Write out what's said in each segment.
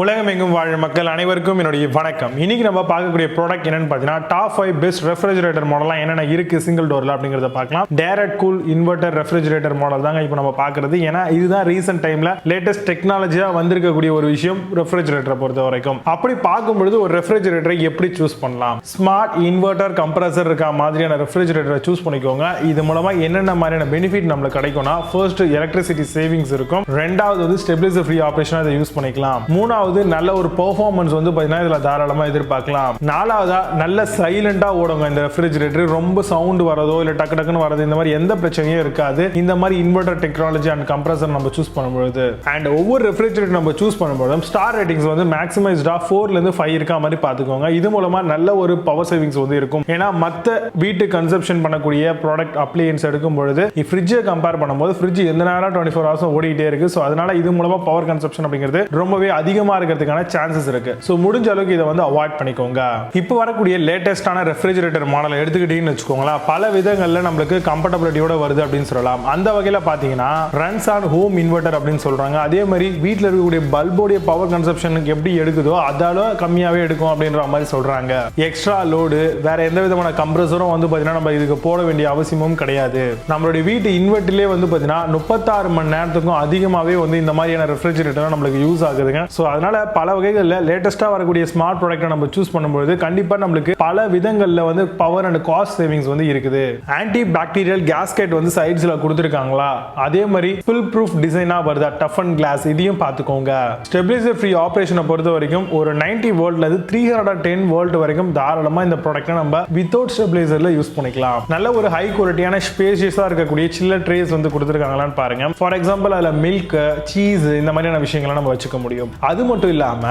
உலகமெங்கும் வாழும் மக்கள் அனைவருக்கும் என்னுடைய வணக்கம். இன்னைக்கு நம்ம பார்க்கக்கூடிய ப்ராடக்ட் என்னன்னு பார்த்தீங்கன்னா டாப் 5 பெஸ்ட் ரெஃப்ரிஜரேட்டர் மாடலாம் என்னென்ன இருக்கு சிங்கிள் டோர்ல அப்படிங்கறத பார்க்கலாம். Direct cool inverter refrigerator model தாங்க இப்போ நம்ம பார்க்கறது. ஏன்னா இதுதான் ரீசெண்ட் டைம்ல லேட்டஸ்ட் டெக்னாலஜியா வந்திருக்கக்கூடிய ஒரு விஷயம் ரெஃப்ரிஜரேட்டரை பொறுத்த வரைக்கும். அப்படி பார்க்கும்பொழுது ஒரு ரெஃப்ரிஜரேட்டரை எப்படி சூஸ் பண்ணலாம், ஸ்மார்ட் இன்வெர்டர் கம்ப்ரஸர் இருக்க மாதிரியான ரெஃப்ரிஜரேட்டரை சூஸ் பண்ணிக்கோங்க. இது மூலமா என்னென்ன மாதிரியான பெனிஃபிட் நம்மளுக்கு கிடைக்கும்னா, ஃபர்ஸ்ட் எலக்ட்ரிசிட்டி சேவிங்ஸ் இருக்கும், ரெண்டாவது வந்து ஸ்டெபிலைசர் ஃப்ரீ ஆபரேஷனா இதை யூஸ் பண்ணிக்கலாம், மூணாவது நல்ல ஒரு பெர்ஃபார்மன்ஸ் வந்து பாத்தீங்கன்னா இதுல தாராளமா எதிர்பார்க்கலாம், நாலாவதா நல்ல சைலண்டா ஓடுங்க இந்த ரெஃப்ரிஜரேட்டர், ரொம்ப சவுண்ட் வரதோ இல்ல டக்கு டக்குன்னு வரது இந்த மாதிரி எந்த பிரச்சனையும் இருக்காது இந்த மாதிரி இன்வெர்டர் டெக்னாலஜி அண்ட் கம்ப்ரஸர் நம்ம சூஸ் பண்ணும்போது. அண்ட் ஒவ்வொரு ரெஃப்ரிஜரேட்டர் நம்ம சூஸ் பண்ணும்போது ஸ்டார் ரேட்டிங்ஸ் வந்து மேக்ஸிமைஸ்டா 4 ல இருந்து 5 இருக்க மாதிரி பாத்துக்கோங்க. இது மூலமா நல்ல ஒரு பவர் சேவிங்ஸ் வந்து இருக்கும். ஏன்னா மத்த வீட்டு கன்சப்ஷன் பண்ணக்கூடிய ப்ராடக்ட் அப்ளையன்ஸ் எடுக்கும் பொழுது ஃப்ரிட்ஜை கம்பேர் பண்ணும்போது ஃப்ரிட்ஜ் எந்த நேரம் 24 hours ஓடிட்டே இருக்கு. ஸோ அதனால இது மூலமா பவர் கன்சப்ஷன் அப்படிங்கிறது ரொம்பவே அதிகமா இருக்கிறதுக்கான சான்சஸ் இருக்கு. சோ முடிஞ்ச அளவுக்கு இதை வந்து அவாய்ட் பண்ணிக்கோங்க. இப்போ வரக்கூடிய லேட்டஸ்டான ரெஃப்ரிஜரேட்டர் மாடல் எடுத்துக்கிட்டீங்கன்னு வச்சுக்கோங்களேன், பல விதங்கள்ல நம்மளுக்கு கம்ஃபர்டபிலிட்டியோட வருது அப்படின்னு சொல்லலாம். அந்த வகையில பாத்தீங்கன்னா ரன்ஸ் ஆன் ஹோம் இன்வெர்டர் அப்படின்னு சொல்றாங்க. அதே மாதிரி வீட்டில் இருக்கக்கூடிய பல்போடைய பவர் கன்சப்ஷனுக்கு எப்படி எடுக்குதோ அதால கம்மியாவே எடுக்கும் அப்படின்ற மாதிரி சொல்றாங்க. எக்ஸ்ட்ரா லோடு வேற எந்த விதமான கம்ப்ரஸரும் வந்து பாத்தீங்கன்னா நம்ம இதுக்கு போட வேண்டிய அவசியமும் கிடையாது. நம்மளுடைய வீட்டு இன்வெர்டர்லயே வந்து பாத்தீங்கன்னா 36 மணி நேரத்துக்கும் அதிகமாவே வந்து இந்த மாதிரியான ரெஃப்ரிஜரேட்டர் நம்மளுக்கு யூஸ் ஆகுதுங்க. சோ அதனால பல வகைகள்ல லேட்டஸ்டா வரக்கூடிய ஸ்மார்ட் ப்ராடக்ட்டை நம்ம சூஸ் பண்ணும்போது கண்டிப்பா நம்மளுக்கு பல விதங்கள்ல வந்து பவர் அண்ட் காஸ்ட் சேவிங்ஸ் வந்து இருக்குது. ஆன்டி பாக்டீரியல் கேஸ்கெட் வந்து சைட்ஸ்ல கொடுத்திருக்காங்களா, அதே மாதிரி ஃபுல் ப்ரூஃப் டிசைனா வருதா, டஃப் அண்ட் கிளாஸ், இதையும் பார்த்துக்கோங்க. ஸ்டெபிலைசர் ஃப்ரீ ஆபரேஷனை பொறுத்த வரைக்கும் ஒரு 90 வோல்ட்ல இருந்து 310 வோல்ட் வரைக்கும் தாராளமா இந்த ப்ராடக்ட்டை நம்ம வித்தவுட் ஸ்டெபிலைசர்ல யூஸ் பண்ணிக்கலாம். நல்ல ஒரு ஹை குவாலிட்டியான ஸ்பேஷியஸா இருக்கக்கூடிய சில்லர் ட்ரேஸ் வந்து கொடுத்திருக்காங்களான்னு பாருங்க. ஃபார் எக்ஸாம்பிள் அதுல மில்க், சீஸ் இந்த மாதிரியான விஷயங்களை நம்ம வச்சுக்க முடியும். அது மட்டும் இல்லாம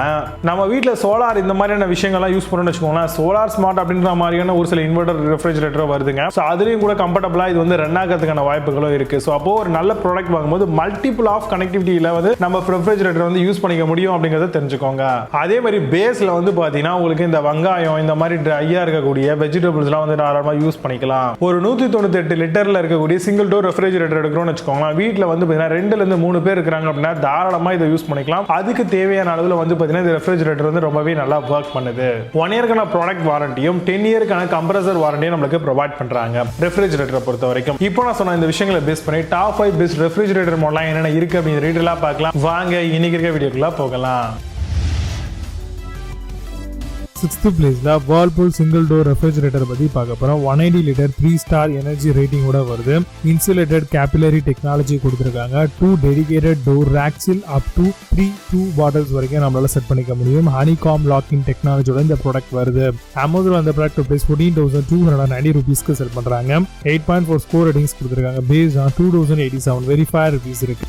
நம்ம வீட்டில் சோலார் இந்த மாதிரியான விஷயங்கள்லாம் யூஸ் பண்ணணும்னு வச்சுக்கோங்களேன், சோலார் ஸ்மார்ட் அப்படின்ற மாதிரியான ஒரு சில இன்வெர்டர் ரெஃப்ரிஜரேட்டர் வருதுங்க. ஸோ அதுலேயும் கூட கம்ஃபர்டபுளா இது வந்து ரன் ஆகிறதுக்கான வாய்ப்புகளும் இருக்கு. ஸோ அப்போ ஒரு நல்ல ப்ராடக்ட் வாங்கும்போது மல்டிபிள் ஆஃப் கனெக்டிவிட்டியில வந்து நம்ம ரெஃப்ரிஜரேட்டர் வந்து யூஸ் பண்ணிக்க முடியும் அப்படிங்கறத தெரிஞ்சுக்கோங்க. அதே மாதிரி பேஸ்ல வந்து பாத்தீங்கன்னா உங்களுக்கு இந்த வெங்காயம் இந்த மாதிரி ட்ரையா இருக்கக்கூடிய வெஜிடபிள்ஸ்லாம் வந்து தாராளமா யூஸ் பண்ணிக்கலாம். ஒரு 198 லிட்டர்ல இருக்கக்கூடிய சிங்கிள் டோர் ரெஃப்ரிஜரேட்டர் எடுக்கிறோம்னு வச்சுக்கோங்களேன், வீட்டில் வந்து பாத்தீங்கன்னா 2 ல இருந்து 3 பேர் இருக்காங்க அப்படின்னா தாராளமா இதை யூஸ் பண்ணிக்கலாம். அதுக்கு தேவையான அளவில் வந்து பாத்தீங்கன்னா இந்த ரெஃப்ரிஜரேட்டர் வந்து ரொம்பவே நல்லா ஒர்க் பண்ணுது. 1 இயர்க்கான ப்ராடக்ட் வாரண்டியும் 10 இயர்க்கான கம்ப்ரஸர் வாரண்டியும் நமக்கு ப்ரொவைட் பண்றாங்க ரெஃப்ரிஜரேட்டரை பொறுத்த வரைக்கும். இப்போ நான் சொன்ன இந்த விஷயங்களை பேஸ் பண்ணி டாப் 5 பெஸ்ட் ரெஃப்ரிஜரேட்டர் மாடலாம் என்னென்ன இருக்கு அப்படின்னு டீடைலா பார்க்கலாம். வாங்க இன்னைக்கு இருக்க வீடியோக்குள்ள போகலாம். 6th பிளேஸ்ல Whirlpool சிங்கிள் டோர் ரெஃப்ரிஜரேட்டர் பத்தி பார்க்க போறோம். 180 லிட்டர் 3 ஸ்டார் எனர்ஜி ரேட்டிங்கோட வருது. இன்சுலேட்டட் கேபிலரி டெக்னாலஜி கொடுத்திருக்காங்க. 2 டெடிகேட்டட் டோர் ரேக்ஸில் அப் டு 3 பாட்டில்ஸ் வரைக்கும் நம்மளால செட் பண்ணிக்க முடியும். ஹனிகாம் லாக்கிங் டெக்னாலஜியோட இந்த ப்ராடக்ட் வருது. Amazon அந்த ப்ராடக்ட் பிரைஸ் 14,290 ரூபீஸ்க்கு செல் பண்றாங்க. 8.4 ஸ்கோர் ரேட்டிங்ஸ் கொடுத்திருக்காங்க. பேஸ்ட் ஆன் 2087 வெரிஃபைட் ரிவ்யூஸ் இருக்கு.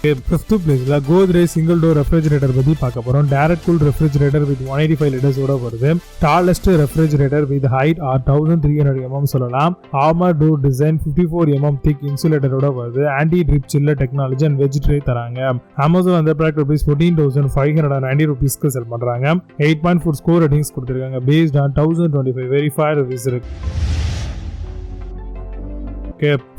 5th பிளேஸ்ல Godrej சிங்கிள் டோர் ரெஃப்ரிஜரேட்டர் பத்தி பார்க்க போறோம். Direct cool refrigerator with 185 litres ஓட வருது. Tallest refrigerator with height 1300 mm சொல்லலாம். Armour door design 54 mm thick இன்சுலேட்டரோட வருது. Anti drip chiller technology and veg tray தராங்க. Amazon அந்த ப்ராடக்ட் பிரைஸ் 14,590 ரூபீஸ்க்கு செல் பண்றாங்க. 8.4 ஸ்கோர் ரேட்டிங்ஸ் கொடுத்திருக்காங்க. பேஸ்ட் ஆன் 1025 வெரிஃபைட் ரிவ்யூஸ் இருக்கு.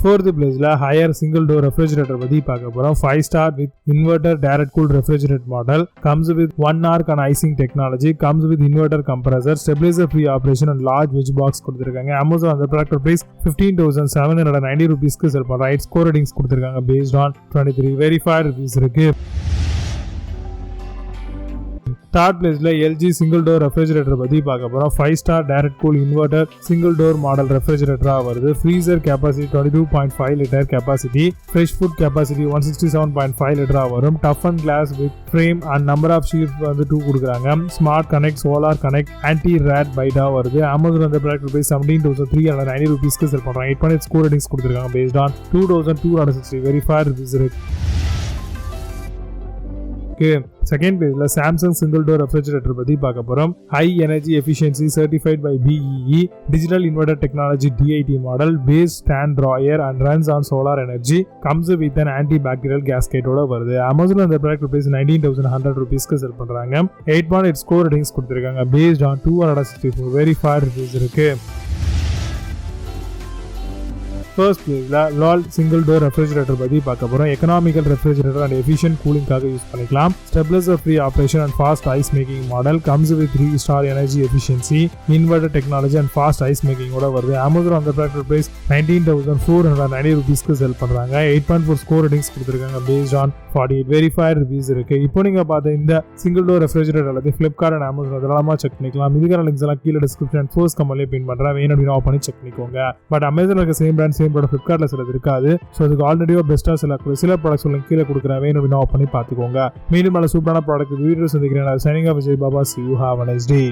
4th பிளேஸ்ல ஹையர் சிங்கிள் டோர் ரெஃப்ரிஜரேட்டர் பத்தி பார்க்க போறோம். 5 star with inverter direct cool refrigerator model. Comes with 1 hour on icing technology. Comes with inverter compressor, stabiliser free operation and large veg box கொடுத்திருக்காங்க. Amazon அந்த product price 15,790 ரூபீஸ்க்கு sell பண்றாங்க. 8 score ratings கொடுத்திருக்காங்க. Based on 23 verified reviews இருக்கு. 3rd பிளேஸ்ல LG single door refrigerator பத்தி பார்க்க போறோம். 5 star direct cool inverter single door model ரெஃப்ரிஜரேட்டரா வருது. Freezer capacity 22.5 litre capacity. Fresh food capacity 167.5 லிட்டரா வரும். Tough and glass with frame and number of sheet வந்து 2 கொடுக்குறாங்க. Smart connect, solar connect, anti rat பைடா வருது. Amazon அந்த ப்ராடக்ட் பிரைஸ் 17,390 ரூபீஸ்க்கு செல் பண்றாங்க. 8.8 ஸ்கோர் ரேட்டிங்ஸ் கொடுத்திருக்காங்க. பேஸ்ட் ஆன் 2260 வெரிஃபைட் ரிவ்யூஸ் இருக்கு. 2nd பேஜ்ல சாம்சங் சிங்கிள் டோர் ரெஃப்ரிஜரேட்டர் பத்தி பார்க்க போறோம். High energy efficiency certified by BEE, digital inverter technology DIT model, base stand drawer and runs on solar energy. Comes with an anti bacterial கேஸ்கெட்டோட வருது. Amazon அந்த product price 19,100 ரூபீஸ்க்கு sell பண்றாங்க. 8.8 score ratings கொடுத்திருக்காங்க. Based on 264 verified reviews இருக்கு. First பிளேஸ்ல Lloyd single door refrigerator பத்தி பார்க்க போறோம். எக்கனாமிக்கல் ரெஃப்ரிஜரேட்டர் அண்ட் எஃபிஷியன்ட் கூலிங்காக யூஸ் பண்ணிக்கலாம். Stabiliser free operation and fast ice making model comes with 3-star energy efficiency, inverter technology and fast ice making ஓட வருது. Amazon அந்த ப்ராடக்ட் பிரைஸ் 19,490 rupeesக்கு செல் பண்றாங்க. 8.4 score ratings கொடுத்திருக்காங்க based on 48 verified reviews இருக்கு. இப்போ நீங்க பார்த்த இந்த சிங்கிள் டோர் ரெஃப்ரிஜரேட்டர் எல்லாத்தையும் Flipkart and Amazon அதெல்லாமா செக் பண்ணிக்கலாம். இதுக்கான லிங்க்ஸ் எல்லாம் கீழே டிஸ்கிரிப்ஷன் ஃபர்ஸ்ட் கமெண்ட்ல பின் பண்றேன். வேணும் அப்படினா ஆஃப் பண்ணி செக் பண்ணிக்கோங்க. பட் Amazonல இருக்க சேம் பிராண்ட் சேம் ப்ராடக்ட் Flipkartல சிலது இருக்காது. ஸோ அதுக்கு ஆல்ரெடியோ பெஸ்ட்டாக சில ப்ராடக்ட்ஸ் எல்லாம் கீழே கொடுக்குறேன். வேணும் அப்படின்னா ஆஃப் பண்ணி பார்த்துக்கோங்க. மீண்டும் நல்ல சூப்பரான ப்ராடக்ட் வீடியோ சந்திக்கிறேன். Signing off Vijay Baba. See you. Have a nice day.